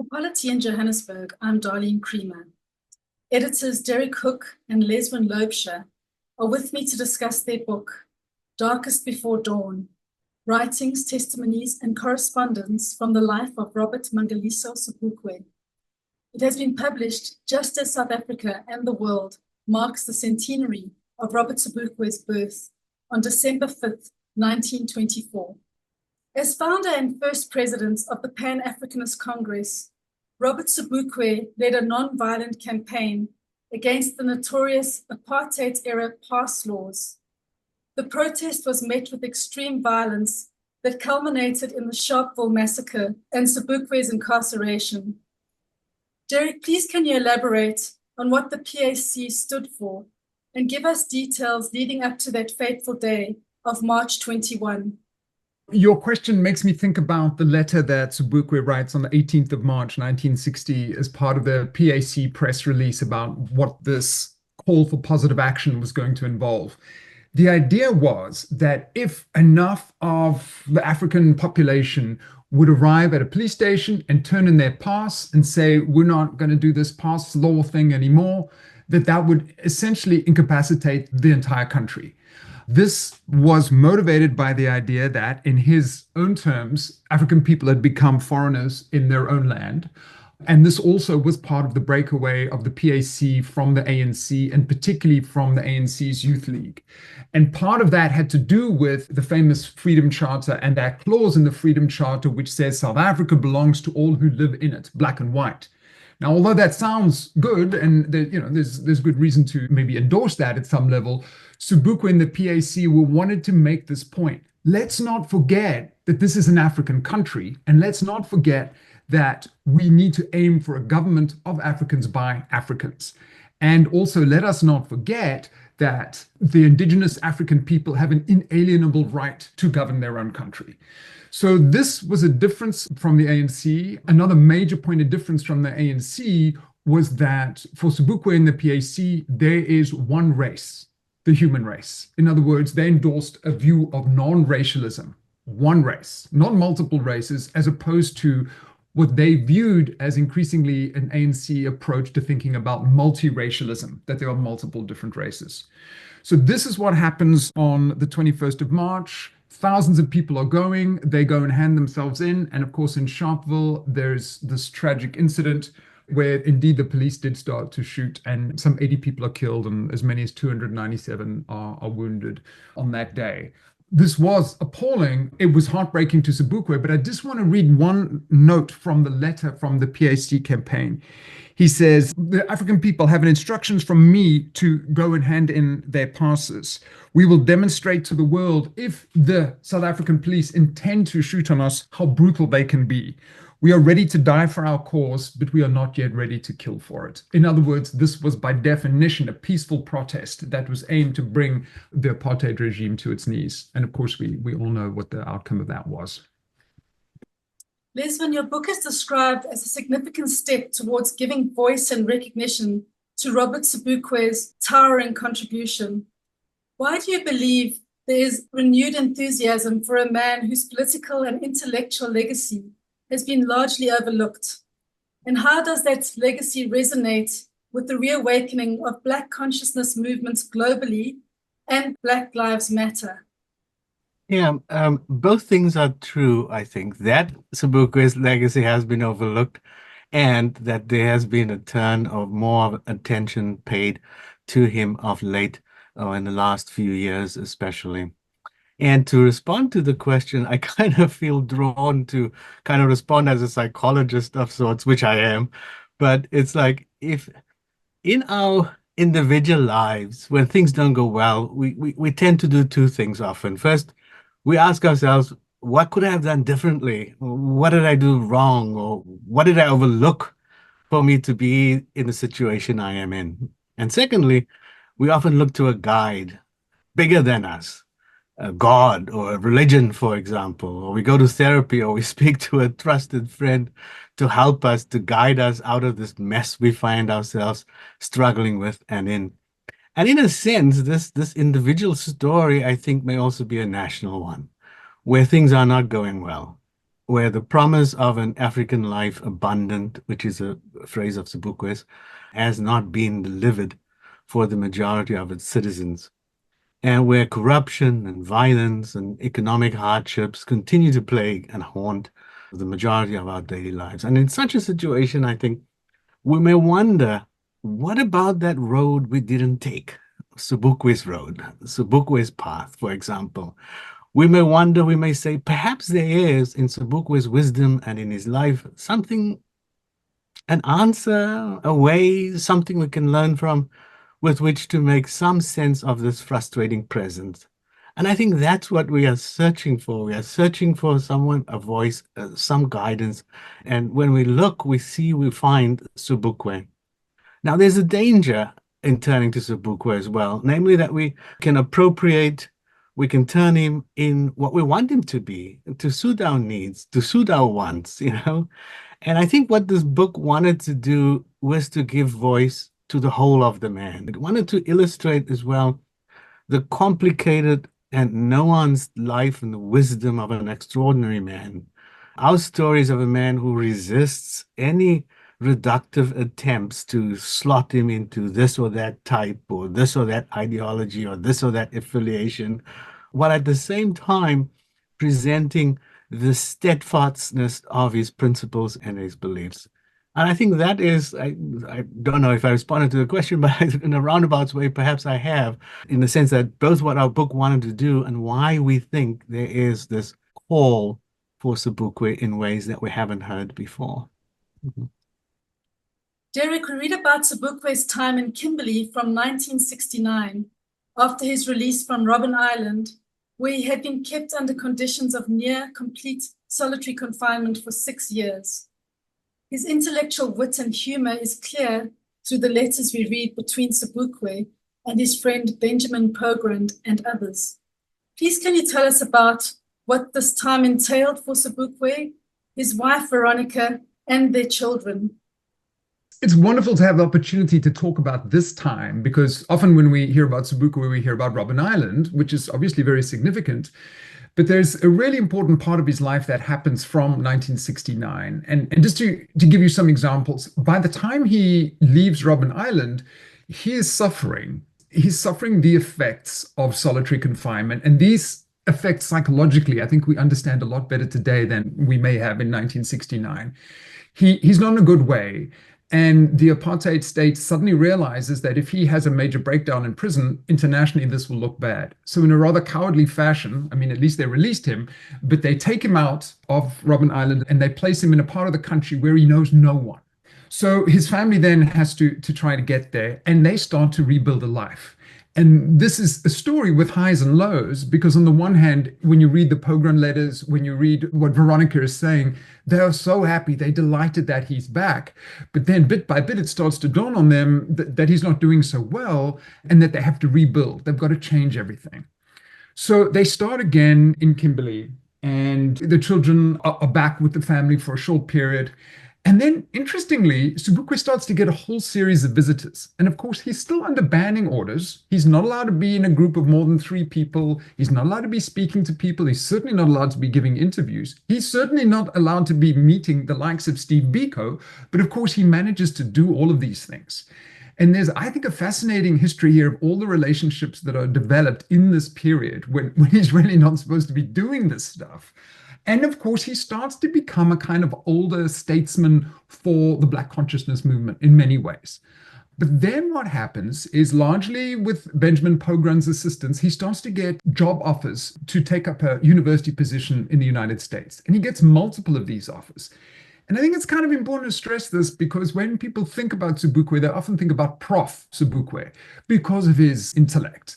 For Polity in Johannesburg, I'm Darlene Creamer. Editors Derek Hook and Leswin Laubscher are with me to discuss their book, Darkest Before Dawn, Writings, Testimonies, and Correspondence from the Life of Robert Mangaliso Sobukwe. It has been published just as South Africa and the world marks the centenary of Robert Sobukwe's birth on December 5th, 1924. As founder and first president of the Pan-Africanist Congress, Robert Sobukwe led a non-violent campaign against the notorious apartheid-era pass laws. The protest was met with extreme violence that culminated in the Sharpeville massacre and Sobukwe's incarceration. Derek, please can you elaborate on what the PAC stood for and give us details leading up to that fateful day of March 21? Your question makes me think about the letter that Sobukwe writes on the 18th of March, 1960, as part of the PAC press release about what this call for positive action was going to involve. The idea was that if enough of the African population would arrive at a police station and turn in their pass and say, we're not going to do this pass law thing anymore, that would essentially incapacitate the entire country. This was motivated by the idea that, in his own terms, African people had become foreigners in their own land. And this also was part of the breakaway of the PAC from the ANC, and particularly from the ANC's Youth League. And part of that had to do with the famous Freedom Charter and that clause in the Freedom Charter which says South Africa belongs to all who live in it, black and white. Now, although that sounds good, and there's good reason to maybe endorse that at some level, Sobukwe and the PAC wanted to make this point. Let's not forget that this is an African country, and let's not forget that we need to aim for a government of Africans by Africans. And also, let us not forget that the indigenous African people have an inalienable right to govern their own country. So this was a difference from the ANC. Another major point of difference from the ANC was that for Sobukwe and the PAC, there is one race, the human race. In other words, they endorsed a view of non-racialism, one race, not multiple races, as opposed to what they viewed as increasingly an ANC approach to thinking about multiracialism, that there are multiple different races. So this is what happens on the 21st of March. Thousands of people are going, they go and hand themselves in. And of course, in Sharpeville, there's this tragic incident where indeed the police did start to shoot, and some 80 people are killed and as many as 297 are wounded on that day. This was appalling. It was heartbreaking to Sobukwe, but I just want to read one note from the letter from the PAC campaign. He says, the African people have instructions from me to go and hand in their passes. We will demonstrate to the world, if the South African police intend to shoot on us, how brutal they can be. We are ready to die for our cause, but we are not yet ready to kill for it. In other words, this was by definition a peaceful protest that was aimed to bring the apartheid regime to its knees. And of course, we all know what the outcome of that was. Leswin, your book is described as a significant step towards giving voice and recognition to Robert Sobukwe's towering contribution. Why do you believe there is renewed enthusiasm for a man whose political and intellectual legacy has been largely overlooked? And how does that legacy resonate with the reawakening of Black consciousness movements globally and Black Lives Matter? Yeah, both things are true, I think, that Sobukwe's legacy has been overlooked and that there has been a turn of more attention paid to him of late, in the last few years especially. And to respond to the question, I kind of feel drawn to kind of respond as a psychologist of sorts, which I am. But it's like, if in our individual lives, when things don't go well, we tend to do two things often. First, we ask ourselves, what could I have done differently? What did I do wrong? Or what did I overlook for me to be in the situation I am in? And secondly, we often look to a guide bigger than us, a God or a religion, for example, or we go to therapy or we speak to a trusted friend to help us, to guide us out of this mess we find ourselves struggling with and in. And in a sense, this individual story, I think, may also be a national one, where things are not going well, where the promise of an African life abundant, which is a phrase of Sobukwe's, has not been delivered for the majority of its citizens, and where corruption and violence and economic hardships continue to plague and haunt the majority of our daily lives. And in such a situation, I think we may wonder, what about that road we didn't take? Sobukwe's road, Sobukwe's path, for example. We may wonder, we may say, perhaps there is in Sobukwe's wisdom and in his life something, an answer, a way, something we can learn from, with which to make some sense of this frustrating present. And I think that's what we are searching for. We are searching for someone, a voice, some guidance. And when we look, we see, we find Sobukwe. Now, there's a danger in turning to Sobukwe as well, namely that we can appropriate, we can turn him in what we want him to be, to suit our needs, to suit our wants, you know. And I think what this book wanted to do was to give voice to the whole of the man. It wanted to illustrate as well the complicated and nuanced life and the wisdom of an extraordinary man. Our stories of a man who resists any reductive attempts to slot him into this or that type or this or that ideology or this or that affiliation, while at the same time presenting the steadfastness of his principles and his beliefs. And I think that is, I don't know if I responded to the question, but in a roundabout way, perhaps I have, in the sense that both what our book wanted to do and why we think there is this call for Sobukwe in ways that we haven't heard before. Mm-hmm. Derek, we read about Sobukwe's time in Kimberley from 1969, after his release from Robben Island, where he had been kept under conditions of near complete solitary confinement for 6 years. His intellectual wit and humor is clear through the letters we read between Sobukwe and his friend Benjamin Pogrund and others. Please, can you tell us about what this time entailed for Sobukwe, his wife Veronica, and their children? It's wonderful to have the opportunity to talk about this time, because often when we hear about Sobukwe, we hear about Robben Island, which is obviously very significant. But there's a really important part of his life that happens from 1969. And just to give you some examples, by the time he leaves Robben Island, he is suffering. He's suffering the effects of solitary confinement. And these effects psychologically, I think we understand a lot better today than we may have in 1969. He's not in a good way. And the apartheid state suddenly realizes that if he has a major breakdown in prison, internationally, this will look bad. So in a rather cowardly fashion, I mean, at least they released him, but they take him out of Robben Island and they place him in a part of the country where he knows no one. So his family then has to try to get there, and they start to rebuild a life. And this is a story with highs and lows, because on the one hand, when you read the Pogrund letters, when you read what Veronica is saying, they are so happy, they're delighted that he's back. But then bit by bit, it starts to dawn on them that he's not doing so well and that they have to rebuild. They've got to change everything. So they start again in Kimberley, and the children are back with the family for a short period. And then, interestingly, Sobukwe starts to get a whole series of visitors. And of course, he's still under banning orders. He's not allowed to be in a group of more than 3 people. He's not allowed to be speaking to people. He's certainly not allowed to be giving interviews. He's certainly not allowed to be meeting the likes of Steve Biko. But of course, he manages to do all of these things. And there's, I think, a fascinating history here of all the relationships that are developed in this period when he's really not supposed to be doing this stuff. And of course, he starts to become a kind of older statesman for the Black consciousness movement in many ways. But then what happens is, largely with Benjamin Pogrund's assistance, he starts to get job offers to take up a university position in the United States. And he gets multiple of these offers. And I think it's kind of important to stress this, because when people think about Sobukwe, they often think about Prof. Sobukwe because of his intellect.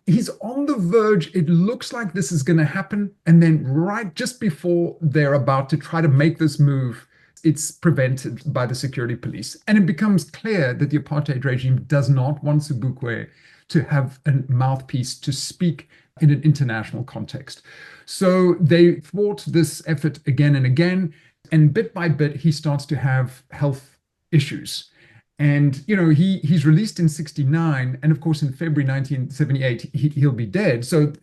He's on the verge. It looks like this is going to happen. And then right just before they're about to try to make this move, it's prevented by the security police. And it becomes clear that the apartheid regime does not want Sobukwe to have a mouthpiece to speak in an international context. So they thwart this effort again and again. And bit by bit, he starts to have health issues. And, he's released in 69. And of course, in February 1978, he'll be dead. So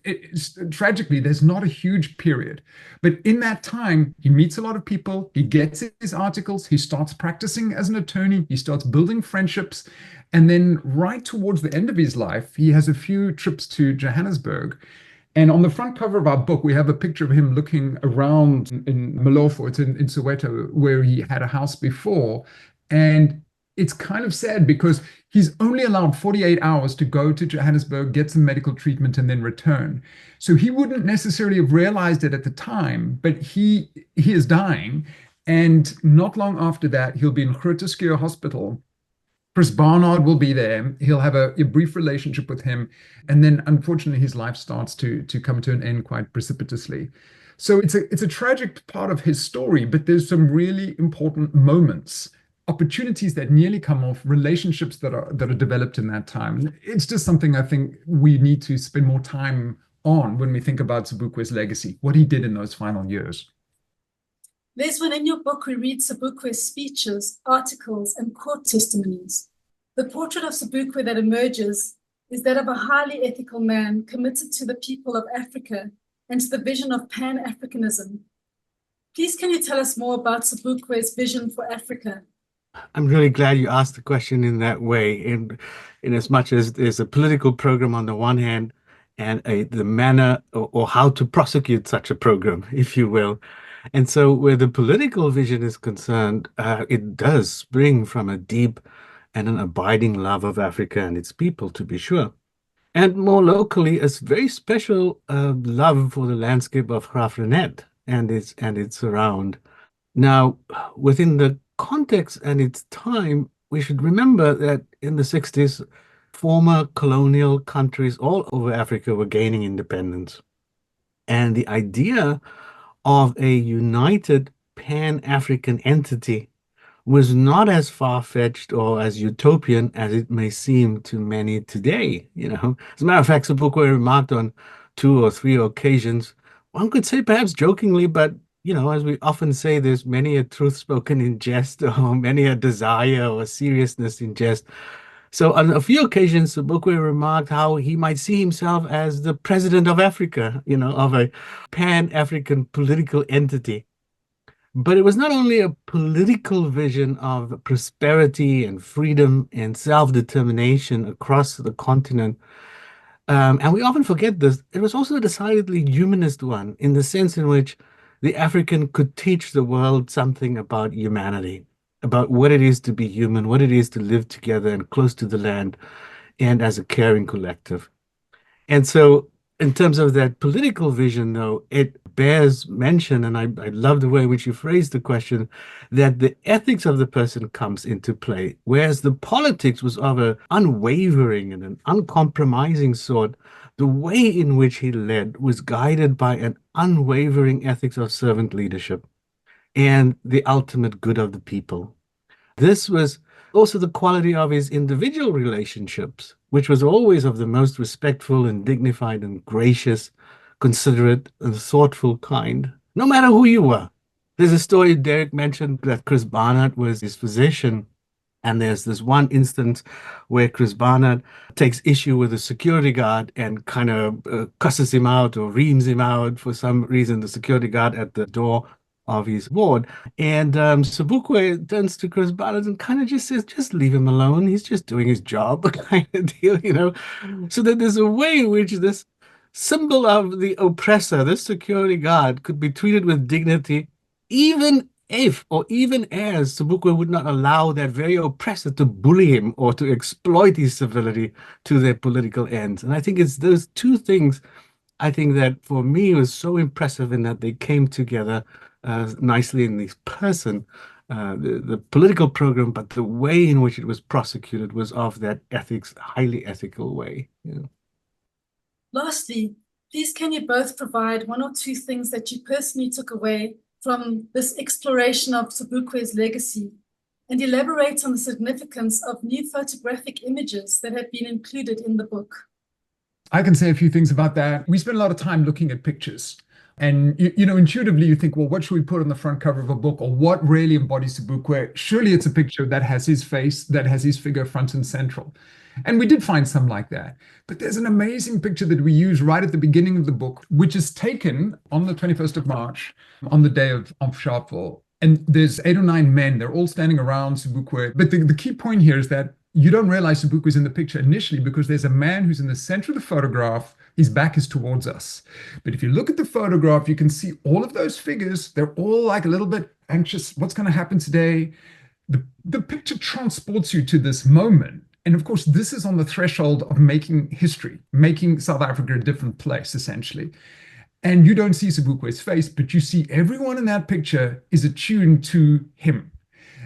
tragically, there's not a huge period. But in that time, he meets a lot of people. He gets his articles. He starts practicing as an attorney. He starts building friendships. And then right towards the end of his life, he has a few trips to Johannesburg. And on the front cover of our book, we have a picture of him looking around in Malofo, it's in Soweto, where he had a house before. And it's kind of sad because he's only allowed 48 hours to go to Johannesburg, get some medical treatment, and then return. So he wouldn't necessarily have realized it at the time, but he is dying. And not long after that, he'll be in Groote Schuur Hospital. Chris Barnard will be there. He'll have a brief relationship with him. And then, unfortunately, his life starts to come to an end quite precipitously. So it's a tragic part of his story, but there's some really important moments, opportunities that nearly come off, relationships that are developed in that time. It's just something I think we need to spend more time on when we think about Sobukwe's legacy, what he did in those final years. Leswin, in your book, we read Sobukwe's speeches, articles, and court testimonies. The portrait of Sobukwe that emerges is that of a highly ethical man committed to the people of Africa and to the vision of Pan-Africanism. Please, can you tell us more about Sobukwe's vision for Africa? I'm really glad you asked the question in that way, in as much as there's a political program on the one hand and the manner or how to prosecute such a program, if you will. And so where the political vision is concerned, it does spring from a deep and an abiding love of Africa and its people, to be sure. And more locally, a very special love for the landscape of Graaff-Reinet and its surround. Now, within the context and its time, we should remember that in the 60s, former colonial countries all over Africa were gaining independence. And the idea of a united Pan-African entity was not as far-fetched or as utopian as it may seem to many today. As a matter of fact, Sobukwe remarked on 2 or 3 occasions, one could say perhaps jokingly, but as we often say, there's many a truth spoken in jest, or many a desire or seriousness in jest. So on a few occasions, Sobukwe remarked how he might see himself as the president of Africa, of a Pan-African political entity. But it was not only a political vision of prosperity and freedom and self-determination across the continent. And we often forget this. It was also a decidedly humanist one, in the sense in which the African could teach the world something about humanity, about what it is to be human, what it is to live together and close to the land and as a caring collective. And so in terms of that political vision, though, it bears mention, and I love the way in which you phrased the question, that the ethics of the person comes into play, whereas the politics was of an unwavering and an uncompromising sort. The way in which he led was guided by an unwavering ethics of servant leadership and the ultimate good of the people. This was also the quality of his individual relationships, which was always of the most respectful and dignified and gracious, considerate and thoughtful kind, no matter who you were. There's a story Derek mentioned that Chris Barnard was his physician. And there's this one instance where Chris Barnard takes issue with a security guard and kind of cusses him out or reams him out for some reason, the security guard at the door of his ward. And Sobukwe turns to Chris Barnard and kind of just says, just leave him alone. He's just doing his job, kind of deal, So that there's a way in which this symbol of the oppressor, this security guard, could be treated with dignity, even if or even as Sobukwe would not allow that very oppressor to bully him or to exploit his civility to their political ends. And I think it's those two things, I think, that for me was so impressive in that they came together nicely in this person. The political program, but the way in which it was prosecuted was of that ethics, highly ethical way. Lastly, please can you both provide 1 or 2 things that you personally took away from this exploration of Sobukwe's legacy, and elaborate on the significance of new photographic images that have been included in the book? I can say a few things about that. We spent a lot of time looking at pictures And intuitively you think, well, what should we put on the front cover of a book, or what really embodies Sobukwe? Surely it's a picture that has his face, that has his figure front and central. And we did find some like that. But there's an amazing picture that we use right at the beginning of the book, which is taken on the 21st of March, on the day of Sharpeville. And there's 8 or 9 men, they're all standing around Sobukwe. But the key point here is that you don't realize Sobukwe's in the picture initially, because there's a man who's in the center of the photograph. His back is towards us. But if you look at the photograph, you can see all of those figures. They're all like a little bit anxious. What's going to happen today? The picture transports you to this moment. And of course, this is on the threshold of making history, making South Africa a different place, essentially. And you don't see Sobukwe's face, but you see everyone in that picture is attuned to him.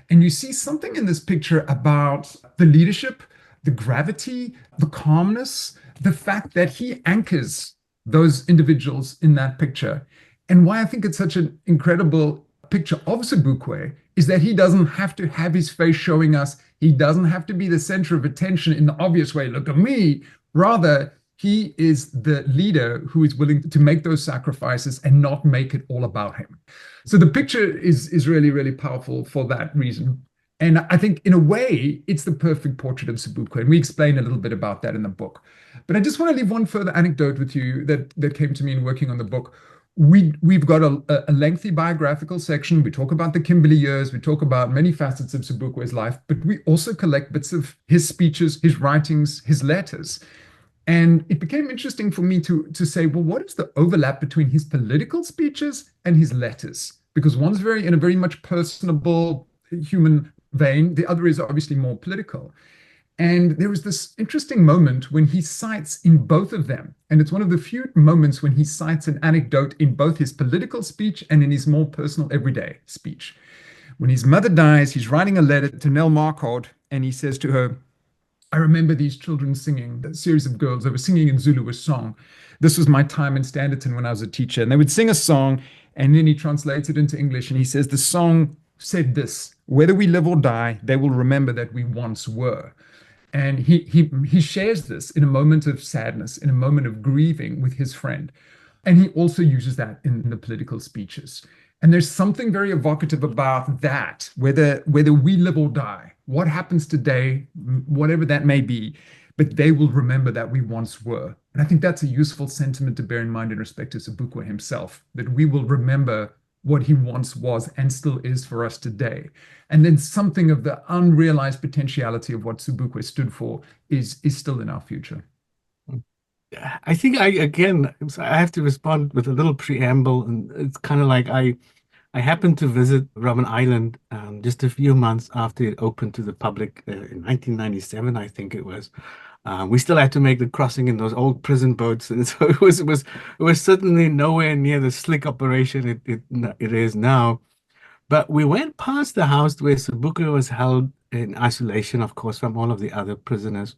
And you see something in this picture about the leadership, the gravity, the calmness, the fact that he anchors those individuals in that picture. And why I think it's such an incredible picture of Sobukwe is that he doesn't have to have his face showing us. He doesn't have to be the center of attention in the obvious way, look at me. Rather, he is the leader who is willing to make those sacrifices and not make it all about him. So the picture is really, really powerful for that reason. And I think in a way, it's the perfect portrait of Sobukwe. And we explain a little bit about that in the book. But I just want to leave one further anecdote with you that came to me in working on the book. We've got a lengthy biographical section. We talk about the Kimberley years. We talk about many facets of Sobukwe's life, but we also collect bits of his speeches, his writings, his letters. And it became interesting for me to say, well, what is the overlap between his political speeches and his letters? Because one's in a very much personable human vein. The other is obviously more political. And there was this interesting moment when he cites in both of them. And it's one of the few moments when he cites an anecdote in both his political speech and in his more personal everyday speech. When his mother dies, he's writing a letter to Nell Marquardt, and he says to her, I remember these children singing, a series of girls, they were singing in Zulu a song. This was my time in Standerton when I was a teacher. And they would sing a song, and then he translates it into English, and he says, the song said this, whether we live or die, they will remember that we once were. And he shares this in a moment of sadness, in a moment of grieving with his friend. And he also uses that in the political speeches. And there's something very evocative about that, whether we live or die, what happens today, whatever that may be, but they will remember that we once were. And I think that's a useful sentiment to bear in mind in respect to Sobukwe himself, that we will remember what he once was and still is for us today. And then something of the unrealized potentiality of what Sobukwe stood for is still in our future. I think I have to respond with a little preamble, and it's kind of like I happened to visit Robben Island just a few months after it opened to the public in 1997, I think it was. We still had to make the crossing in those old prison boats, and so it was certainly nowhere near the slick operation it is now. But we went past the house where Sobukwe was held in isolation, of course, from all of the other prisoners.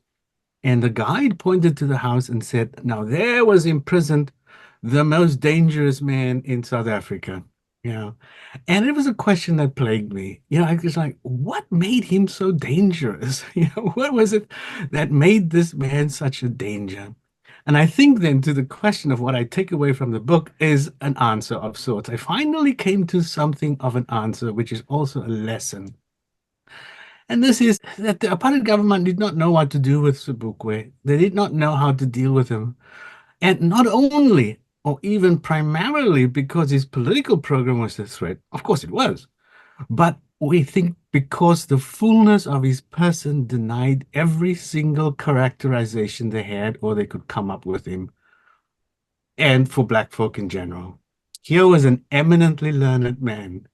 And the guide pointed to the house and said, now there was imprisoned the most dangerous man in South Africa. And it was a question that plagued me. I was like, what made him so dangerous? What was it that made this man such a danger? And I think then to the question of what I take away from the book is an answer of sorts. I finally came to something of an answer, which is also a lesson. And this is that the apartheid government did not know what to do with Sobukwe. They did not know how to deal with him. And not only, or even primarily, because his political program was a threat. Of course it was. But we think because the fullness of his person denied every single characterization they had or they could come up with him, and for Black folk in general. Here was an eminently learned man.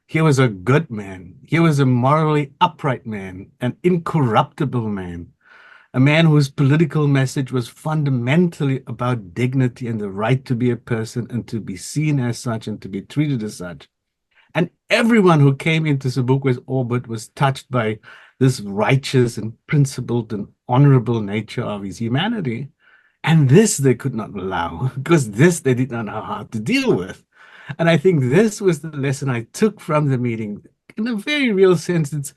Here was a good man. Here was a morally upright man, an incorruptible man, a man whose political message was fundamentally about dignity and the right to be a person and to be seen as such and to be treated as such. And everyone who came into Sobukwe's orbit was touched by this righteous and principled and honorable nature of his humanity. And this they could not allow, because this they did not know how to deal with. And I think this was the lesson I took from the meeting. In a very real sense, it's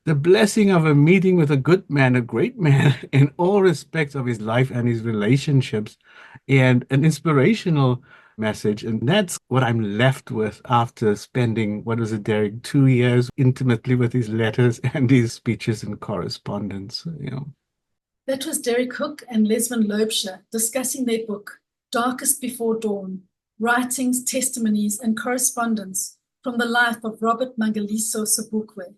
the blessing of a meeting with a good man, a great man in all respects of his life and his relationships, and an inspirational message. And that's what I'm left with after spending, what was it, Derek, 2 years intimately with these letters and these speeches and correspondence, That was Derek Hook and Leswin Laubscher discussing their book, Darkest Before Dawn, Writings, Testimonies, and Correspondence from the life of Robert Mangaliso Sobukwe.